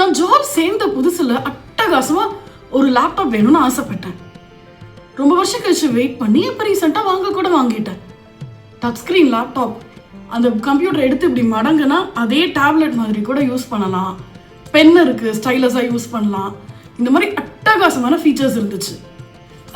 நான் ஜாப் சேர்ந்த புதுசுல அட்டகாசமா ஒரு லேப்டாப் வேணும்னு ஆசைப்பட்டேன். ரொம்ப வருஷம் கழிச்சு வெயிட் பண்ணி இப்போ ரீசெண்டாக வாங்கிட்டேன். Touch screen laptop. அந்த கம்ப்யூட்டர் எடுத்து இப்படி மடங்குனா அதே டேப்லெட் மாதிரி கூட யூஸ் பண்ணலாம். பென் இருக்கு, ஸ்டைலஸாக யூஸ் பண்ணலாம். இந்த மாதிரி அட்டகாசமான ஃபீச்சர்ஸ் இருந்துச்சு.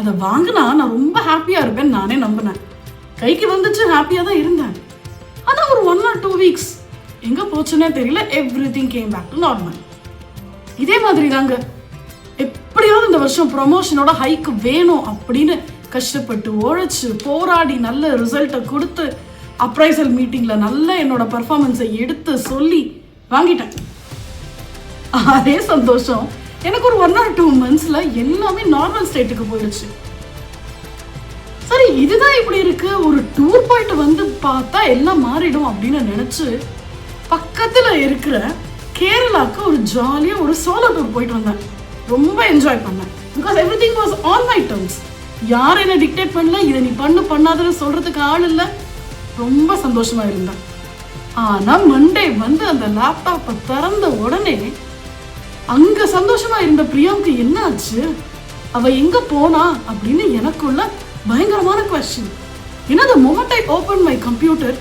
அதை வாங்கினா நான் ரொம்ப ஹாப்பியாக இருப்பேன்னு நானே நம்பினேன். கைக்கு வந்துச்சு, ஹாப்பியாக தான் இருந்தேன். ஆனால் ஒரு 1 or 2 weeks எங்கே போச்சுன்னே தெரியல. Everything came back to normal. இதே மாதிரி தாங்க எப்படியாவது இந்த வருஷம் ப்ரொமோஷனோட ஹைக்கு வேணும் அப்படின்னு கஷ்டப்பட்டு உழைச்சு போராடி நல்ல ரிசல்ட்டை கொடுத்து அப்ரைசல் மீட்டிங்கில் நல்ல என்னோட பர்ஃபார்மன்ஸை எடுத்து சொல்லி வாங்கிட்டேன். அதே சந்தோஷம் எனக்கு ஒரு 1 or 2 months எல்லாமே நார்மல் ஸ்டேட்டுக்கு போயிடுச்சு. சரி, இதுதான் இப்படி இருக்கு, ஒரு டூர் போயிட்டு வந்து பார்த்தா எல்லாம் மாறிடும் அப்படின்னு நினைச்சு பக்கத்துல இருக்கிற கேரளாக்கு ஒரு ஜாலியா ஒரு சோலோ டூர் போயிட்டு வந்தேன். ரொம்ப என்ஜாய் பண்ணேன். Because everything was on my terms. யார் என்ன டிக்டேட் பண்ணல, இதை நீ பண்ணாதன்னு சொல்றதுக்கு ஆள் இல்லை. ரொம்ப சந்தோஷமா இருந்தேன். ஆனா மண்டே வந்து அந்த லேப்டாப்பை திறந்த உடனே அங்க சந்தோஷமா இருந்த பிரியாவுக்கு என்ன ஆச்சு, அவ எங்க போனா அப்படின்னு எனக்குள்ள பயங்கரமான குவெஸ்டின். ஏன்னா the moment I opened my computer,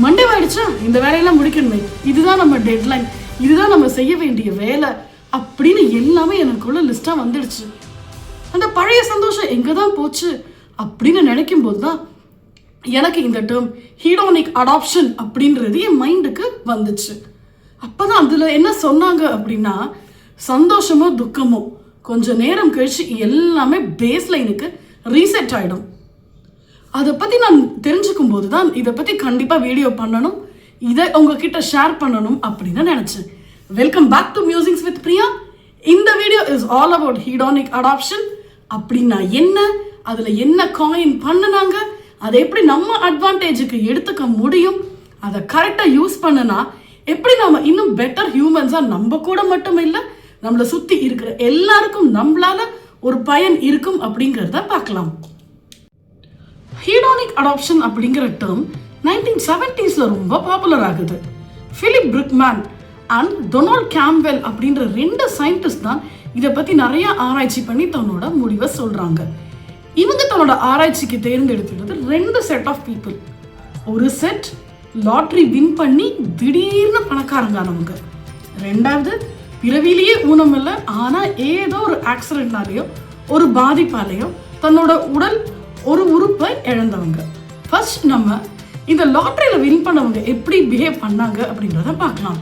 Monday ஆயிடுச்சா, இந்த வேலையெல்லாம் முடிக்கணுமே, இதுதான் நம்ம டெட்லைன், இதுதான் நம்ம செய்ய வேண்டிய வேலை அப்படின்னு எல்லாமே எனக்குள்ள லிஸ்டா வந்துடுச்சு. அந்த பழைய சந்தோஷம் எங்க தான் போச்சு அப்படின்னு நினைக்கும் போது தான் எனக்கு இந்த டேர்ம் ஹீடோனிக் அடாப்ஷன் அப்படின்றது என் மைண்டுக்கு வந்துச்சு. அப்பதான் அதுல என்ன சொன்னாங்க அப்படின்னா, சந்தோஷமோ துக்கமோ கொஞ்ச நேரம் கழிச்சு எல்லாமே பேஸ் லைனுக்கு ரீசெட் ஆயிடும். அதை பத்தி நான் தெரிஞ்சுக்கும் போது தான் இதை பத்தி கண்டிப்பா வீடியோ பண்ணணும், இதை உங்ககிட்ட ஷேர் பண்ணணும் அப்படின்னு நினைச்சேன். Welcome back to musics with Priya. இந்த video is all about hedonic adaptation. அப்படின்னா என்ன, அதுல என்ன காயின் பண்ணுனாங்க, அதை எப்படி நம்ம அட்வான்டேஜுக்கு எடுத்துக்க முடியும், அதை கரெக்டா யூஸ் பண்ணனா எப்படி நம்ம இன்னும் பெட்டர் ஹியூமன்ஸா நம்ம கூட மட்டும் இல்லை நம்மளை சுத்தி இருக்கிற எல்லாருக்கும் நம்மளால ஒரு பயன் இருக்கும் அப்படிங்கிறத பார்க்கலாம். ஹீடோனிக் அடாப்ஷன் அப்படிங்கிற டேர்ம் 1970s ரொம்ப பாப்புலர் ஆகுது. பிலிப் பிரிக்மேன் அண்ட் டொனால்ட் கேம்ப்வெல் அப்படின்ற 2 சயின்டிஸ்ட் தான் இதை பத்தி நிறைய ஆராய்ச்சி பண்ணி தன்னோட முடிவை சொல்றாங்க. இவங்க தன்னோட ஆராய்ச்சிக்கு தேர்ந்தெடுத்துக்கிறது 2 செட் ஆஃப் பீப்புள். ஒரு செட் லாட்ரி வின் பண்ணி திடீர்னு பணக்காரங்கானவங்க. 2வது பிறவிலேயே ஊனம் இல்லை, ஆனா ஏதோ ஒரு ஆக்சிடென்ட்னாலேயோ ஒரு பாதிப்பாலேயோ தன்னோட உடல் ஒரு உறுப்பை இழந்தவங்க. ஃபர்ஸ்ட் நம்ம இந்த லாட்ரியில வின் பண்ணவங்க எப்படி பிஹேவ் பண்ணாங்க அப்படின்றத பார்க்கலாம்.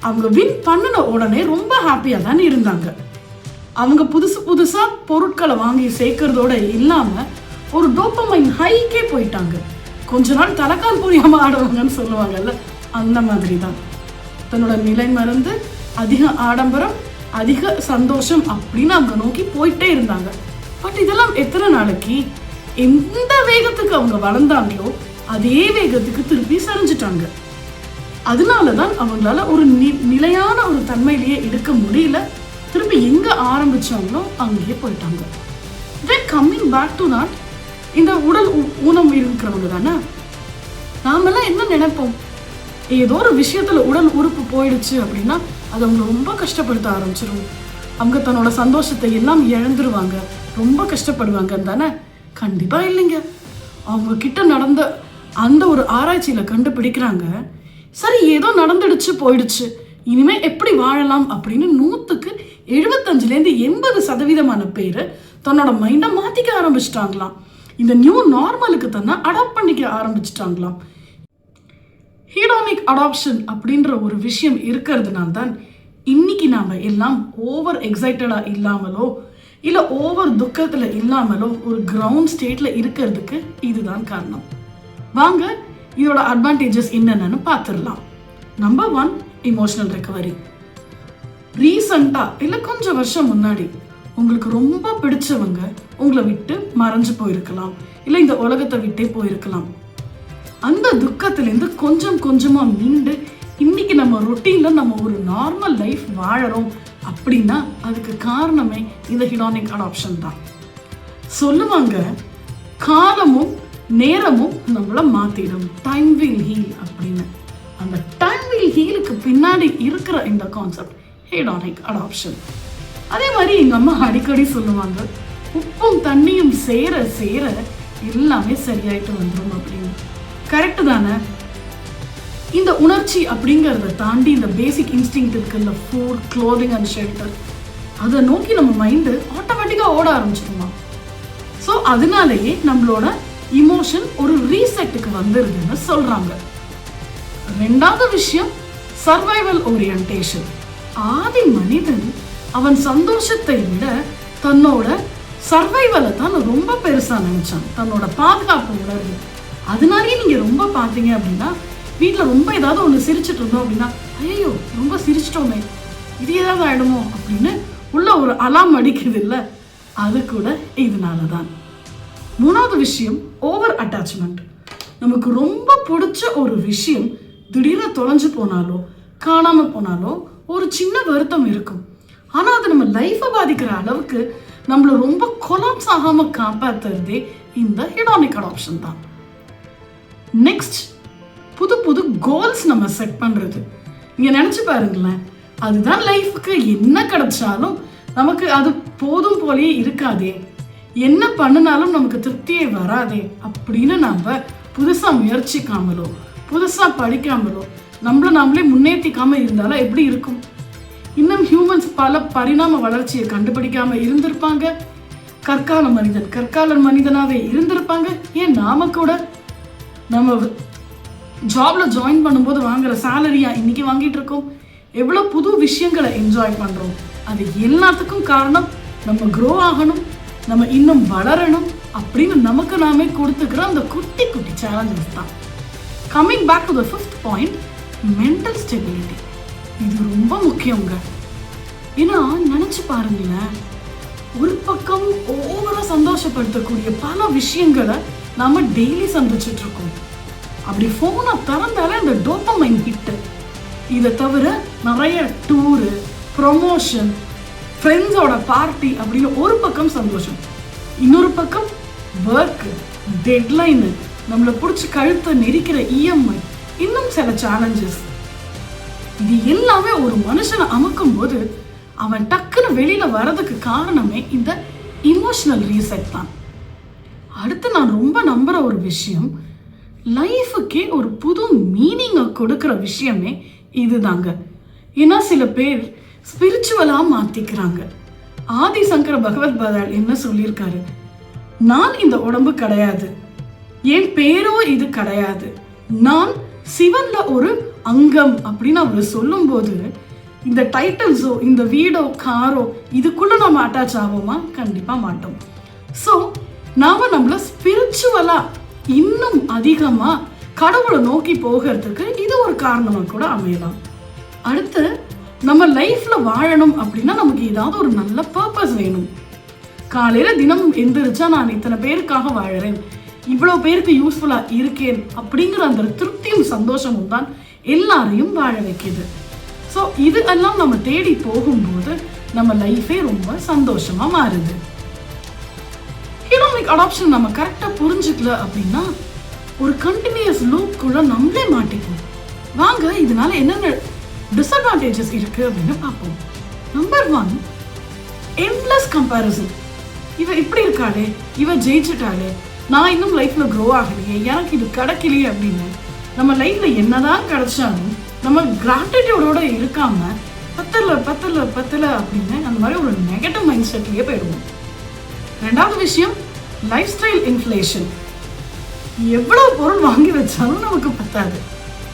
அவங்க வின் பண்ணின உடனே ரொம்ப ஹாப்பியா தான் இருந்தாங்க. அவங்க புதுசா பொருட்களை வாங்கி சேர்க்கறதோட இல்லாம ஒரு டோபமைன் ஹைக்கே போயிட்டாங்க. கொஞ்ச நாள் தலைக்கால் புரியாம ஆடுவாங்கன்னு சொல்லுவாங்கல்ல, அந்த மாதிரி தான். தன்னோட நிலை மறந்து அதிக ஆடம்பரம், அதிக சந்தோஷம் அப்படின்னு அவங்க நோக்கி போயிட்டே இருந்தாங்க. பட் இதெல்லாம் எத்தனை நாளைக்கு? எந்த வேகத்துக்கு அவங்க வளர்ந்தாங்களோ அதே வேகத்துக்கு திருப்பி சரிஞ்சிட்டாங்க. அதனாலதான் அவங்களால ஒரு நிலையான ஒரு தன்மையிலேயே எடுக்க முடியல. திருப்பி எங்க ஆரம்பிச்சாங்களோ அங்கேயே போயிட்டாங்க. Then coming back to not, இந்த உடல் ஊனம் இருக்கிறவங்க தானே, நாமெல்லாம் என்ன நினைப்போம், ஏதோ ஒரு விஷயத்துல உடல் உறுப்பு போயிடுச்சு அப்படின்னா அது அவங்க ரொம்ப கஷ்டப்படுத்த ஆரம்பிச்சிடும். அவங்க தன்னோட சந்தோஷத்தை எல்லாம் இழந்துருவாங்க, ரொம்ப கஷ்டப்படுவாங்க தானே? கண்டிப்பா இல்லைங்க. அவங்க கிட்ட நடந்த அந்த ஒரு ஆராய்ச்சியில கண்டுபிடிக்கிறாங்க, சரி ஏதோ நடந்துடுச்சு போயிடுச்சு, இனிமே எப்படி வாழலாம் அப்படின்னு 100க்கு 75லேருந்து 80% பேர் தன்னோட மைண்டை மாத்திக்க ஆரம்பிச்சிட்டாங்களாம். இந்த நியூ நார்மலுக்கு தன்னை அடாப்ட் பண்ணிக்க ஆரம்பிச்சிட்டாங்களாம். ஹீடோனிக் அடாப்ஷன் அப்படின்ற ஒரு விஷயம் இருக்கிறதுனால தான் இன்னைக்கு நாம எல்லாம் ஓவர் எக்ஸைட்டடா இல்லாமலோ இல்ல ஓவர் துக்கத்துல இல்லாமலோ ஒரு கிரவுண்ட் ஸ்டேட்ல இருக்கிறதுக்கு இதுதான் காரணம். வாங்க இதோட அட்வான்டேஜஸ் என்னென்னு பார்த்துடலாம். Number 1, emotional recovery. ரீசண்டா இல்ல கொஞ்சம் வருஷம் முன்னாடி உங்களுக்கு ரொம்ப பிடிச்சவங்க உங்களை விட்டு மறைஞ்சு போயிருக்கலாம், இல்ல இந்த உலகத்தை விட்டே போயிருக்கலாம். அந்த துக்கத்திலேருந்து கொஞ்சம் கொஞ்சமா மீண்டு இன்னைக்கு நம்ம ரொட்டீன்ல நம்ம ஒரு நார்மல் லைஃப் வாழறோம் அப்படின்னா அதுக்கு காரணமே இந்த ஹீடோனிக் அடாப்ஷன் தான். சொல்லுவாங்க, காலமும் நேரமும் நம்மள மாத்திடும், டைம் வில் ஹீல் அப்படின்னு. அந்த டைம் வில் ஹீலுக்கு பின்னாடி இருக்கிற இந்த கான்செப்ட் ஹெடானிக் அடாப்ஷன். அதே மாதிரி எங்கள் அம்மா அடிக்கடி சொல்லுவாங்க, உப்பும் தண்ணியும் சேர சேர எல்லாமே சரியாயிட்டு வந்துடும் அப்படின்னு. கரெக்டு தானே? இந்த உணர்ச்சி அப்படிங்கிறத தாண்டி இந்த பேசிக் இன்ஸ்டிங் இருக்குல்ல, ஃபுட், க்ளோதிங் அண்ட் ஷெல்டர், அதை நோக்கி நம்ம மைண்டு ஆட்டோமேட்டிக்காக ஓட ஆரம்பிச்சிடுமா. ஸோ அதனாலேயே நம்மளோட இமோஷன் ஒரு ரீசெட்டுக்கு வந்துருதுன்னு சொல்றாங்க. ரெண்டாவது விஷயம் சர்வைவல் ஓரியன்டேஷன். ஆதி மனிதன் அவன் சந்தோஷத்தை விட தன்னோட சர்வைவலை தான் ரொம்ப பெருசா நினைச்சான், தன்னோட பாதுகாப்பு உணர்வு. அதனாலேயே நீங்க ரொம்ப பார்த்தீங்க அப்படின்னா, வீட்டில் ரொம்ப ஏதாவது ஒன்று சிரிச்சுட்டு இருந்தோம் அப்படின்னா, ஐயோ ரொம்ப சிரிச்சிட்டோமே, இது ஏதாவது ஆயிடுமோ அப்படின்னு உள்ள ஒரு அலாம் அடிக்குது இல்லை, அது கூட இதனால தான். மூணாவது விஷயம் ஓவர் அட்டாச்மெண்ட். நமக்கு ரொம்ப பிடிச்ச ஒரு விஷயம் திடீர்னு தொலைஞ்சு போனாலோ காணாம போனாலோ ஒரு சின்ன வருத்தம் இருக்கும். ஆனால் அது நம்ம லைஃப்பை பாதிக்கிற அளவுக்கு நம்மளை ரொம்ப கொலாப்ஸ் ஆகாம காப்பாத்துறதே இந்த ஹெடானிக் அடாப்ஷன் தான். நெக்ஸ்ட், புது புது கோல்ஸ் நம்ம செட் பண்றது. நீங்க நினைச்சு பாருங்களேன், அதுதான் லைஃபுக்கு என்ன கிடைச்சாலும் நமக்கு அது போதும் போலயே இருக்காதே, என்ன பண்ணினாலும் நமக்கு திருப்தியே வராதே அப்படின்னு நம்ம புதுசா முயற்சிக்காமலோ புதுசா படிக்காமலோ நம்மள நாமளே முன்னேற்றிக்காம இருந்தாலும் எப்படி இருக்கும்? இன்னும் ஹியூமன்ஸ் பல பரிணாம வளர்ச்சியை கண்டுபிடிக்காம இருந்திருப்பாங்க, கற்கால மனிதனாவே இருந்திருப்பாங்க. ஏன் நாம கூட நம்ம ஜாப்ல ஜாயின் பண்ணும்போது வாங்குற சேலரியா இன்னைக்கு வாங்கிட்டு இருக்கோம், எவ்வளவு புது விஷயங்களை என்ஜாய் பண்றோம். அது எல்லாத்துக்கும் காரணம் நம்ம க்ரோ ஆகணும், நம்ம இன்னும் வளரணும் அப்படின்னு நமக்கு நாமே கொடுத்துக்கிற அந்த குட்டி குட்டி சேலஞ்சஸ் தான். Coming back to the fifth point, mental stability. இது ரொம்ப முக்கியங்க. ஏன்னா நினைச்சு பாருங்களேன், ஒரு பக்கம் ஓவரா சந்தோஷப்படுத்தக்கூடிய பல விஷயங்களை நாம டெய்லி சந்திச்சுட்டு இருக்கோம். அப்படி போனை திறந்தாலே அந்த டோபமைன் ஹிட். இதை தவிர நிறைய டூரு, ப்ரொமோஷன், ஃப்ரெண்ட்ஸோட பார்ட்டி அப்படின்னு ஒரு பக்கம் சந்தோஷம், இன்னொரு பக்கம் ஒர்க், டெட்லைனு, நம்மளை பிடிச்சி கழுத்தை நெரிக்கிற இஎம்ஐ, இன்னும் சில சேலஞ்சஸ். இது எல்லாமே ஒரு மனுஷனை அமுக்கும் போது அவன் டக்குன்னு வெளியில வர்றதுக்கு காரணமே இந்த இமோஷனல் ரீசெட் தான். அடுத்து நான் ரொம்ப நம்புற ஒரு விஷயம், லைஃபுக்கே ஒரு புது மீனிங்கை கொடுக்கிற விஷயமே இதுதாங்க. ஏன்னா சில பேர் ஸ்பிரிச்சுவலா மாத்திக்கிறாங்க. ஆதிசங்கர பகவத் பாதாள் என்ன சொல்லியிருக்காரு, நான் இந்த உடம்பு கிடையாது, என் பேரோ இது கிடையாது, நான் சிவன்ல ஒரு அங்கம் அப்படின்னு அவர் சொல்லும் போது இந்த டைட்டில்ஸோ இந்த வீடோ காரோ இதுக்குள்ள நம்ம அட்டாச் ஆவோமா? கண்டிப்பா மாட்டோம். ஸோ நாம நம்மள ஸ்பிரிச்சுவலா இன்னும் அதிகமா கடவுளை நோக்கி போகிறதுக்கு இது ஒரு காரணமா கூட அமையலாம். அடுத்து, நம்ம லைஃப்ல வாழணும் அப்படின்னா நமக்கு ஏதாவது ஒரு நல்ல பர்பஸ் வேணும். காலையில தினமும் எந்திரிச்சா நான் இத்தனை பேருக்காக வாழறேன், இவ்வளவு பேருக்கு யூஸ்ஃபுல்லா இருக்கேன் அப்படிங்கிற அந்த திருப்தியும் சந்தோஷமும் தான் எல்லாரையும் வாழ வைக்குது. ஸோ இது எல்லாம் நம்ம தேடி போகும்போது நம்ம லைஃபே ரொம்ப சந்தோஷமா மாறுது. ஹெடானிக் அடாப்ஷன் நம்ம கரெக்டா புரிஞ்சுக்கல அப்படின்னா ஒரு கண்டினியூஸ் லூப்குள்ள நம்மளே மாட்டிப்போம். வாங்க இதனால என்னென்ன டிஸ்அட்வான்டேஜஸ் இருக்கு அப்படின்னு பார்ப்போம். Number 1, endless comparison. இவ இப்படி இருக்காளே, இவ ஜெயிச்சுட்டாளே, நான் இன்னும் லைஃப்ல க்ரோ ஆகலையே, எனக்கு இது கிடைக்கலையே அப்படின்னு நம்ம லைஃப்ல என்னதான் கிடைச்சாலும் நம்ம கிராட்டிடியூடோட இருக்காம பத்தல அப்படின்னு அந்த மாதிரி ஒரு நெகட்டிவ் மைண்ட் செட்லயே போயிடுவோம். ரெண்டாவது விஷயம், லைஃப் ஸ்டைல் இன்ஃப்ளேஷன். எவ்வளவு பொருள் வாங்கி வச்சாலும் நமக்கு பத்தாது.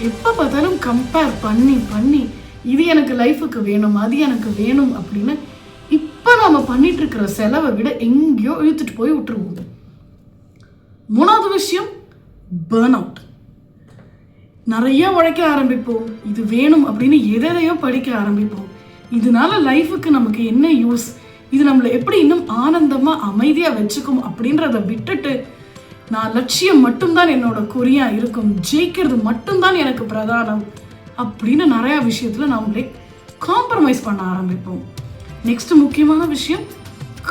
எப்போ பார்த்தாலும் கம்பேர் பண்ணி இது எனக்கு லைஃபுக்கு வேணும், அது எனக்கு வேணும் அப்படின்னு இப்போ நம்ம பண்ணிட்டு இருக்கிற செலவை விட எங்கேயோ இழுத்துட்டு போய் விட்டுருவோம். மூணாவது விஷயம், பர்ன் அவுட். நிறைய உழைக்க ஆரம்பிப்போம், இது வேணும் அப்படின்னு எதையோ படிக்க ஆரம்பிப்போம். இதனால லைஃபுக்கு நமக்கு என்ன யூஸ், இது நம்மளை எப்படி இன்னும் ஆனந்தமா அமைதியா வச்சுக்கும் அப்படின்றத விட்டுட்டு நான் லட்சியம் மட்டும்தான் என்னோட குறியா இருக்கும், ஜெயிக்கிறது மட்டும்தான் எனக்கு பிரதானம் அப்படின்னு நிறைய விஷயத்துல நம்மளே காம்ப்ரமைஸ் பண்ண ஆரம்பிப்போம். நெக்ஸ்ட் முக்கியமான விஷயம்,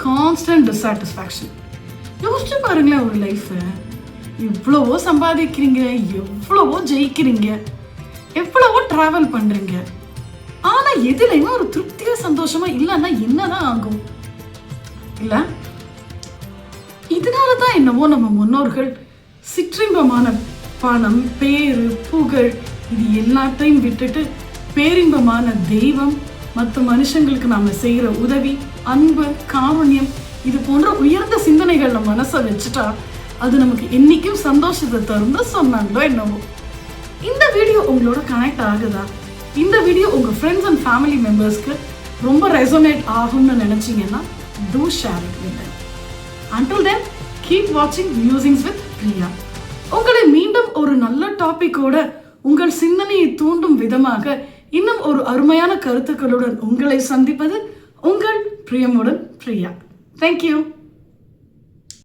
கான்ஸ்டன்ட் டிஸாட்டிஸ்ஃபேக்ஷன். யோசிச்சு பாருங்களேன், ஒரு லைஃப் எவ்வளவோ சம்பாதிக்கிறீங்க, எவ்வளவோ ஜெயிக்கிறீங்க, எவ்வளவோ டிராவல் பண்றீங்க, ஆனா எதுலையுமே ஒரு திருப்தியா சந்தோஷமா இல்லைன்னா என்னதான் ஆகும் இல்ல? இதனாலதான் என்னவோ நம்ம முன்னோர்கள் சிற்றின்பமான பணம், பேரு, புகழ் இது எல்லாத்தையும் விட்டுட்டு பேரின்பமான தெய்வம், மற்ற மனுஷங்களுக்கு நாம செய்யற உதவி, அன்பு, காருண்யம் இது போன்ற உயர்ந்த சிந்தனைகள் நம்ம மனசை வச்சுட்டா அது நமக்கு என்னைக்கும் சந்தோஷத்தை தரும் சொன்னாங்களோ என்னவோ. இந்த வீடியோ உங்களோட கனெக்ட் ஆகுதா? இந்த வீடியோ உங்க ஃப்ரெண்ட்ஸ் அண்ட் ஃபேமிலி மெம்பர்ஸ்க்கு ரொம்ப ரெசோனேட் ஆகும்னு நினைச்சீங்கன்னா do share it with them. Until then, keep watching Musings with Priya. உங்களை மீண்டும் ஒரு நல்ல டாபிக்கோட உங்கள் சிந்தனையை தூண்டும் விதமாக இன்னும் ஒரு அருமையான கருத்துக்களுடன் உங்களை சந்திப்பது உங்கள் பிரியமுடன் பிரியா. Thank you.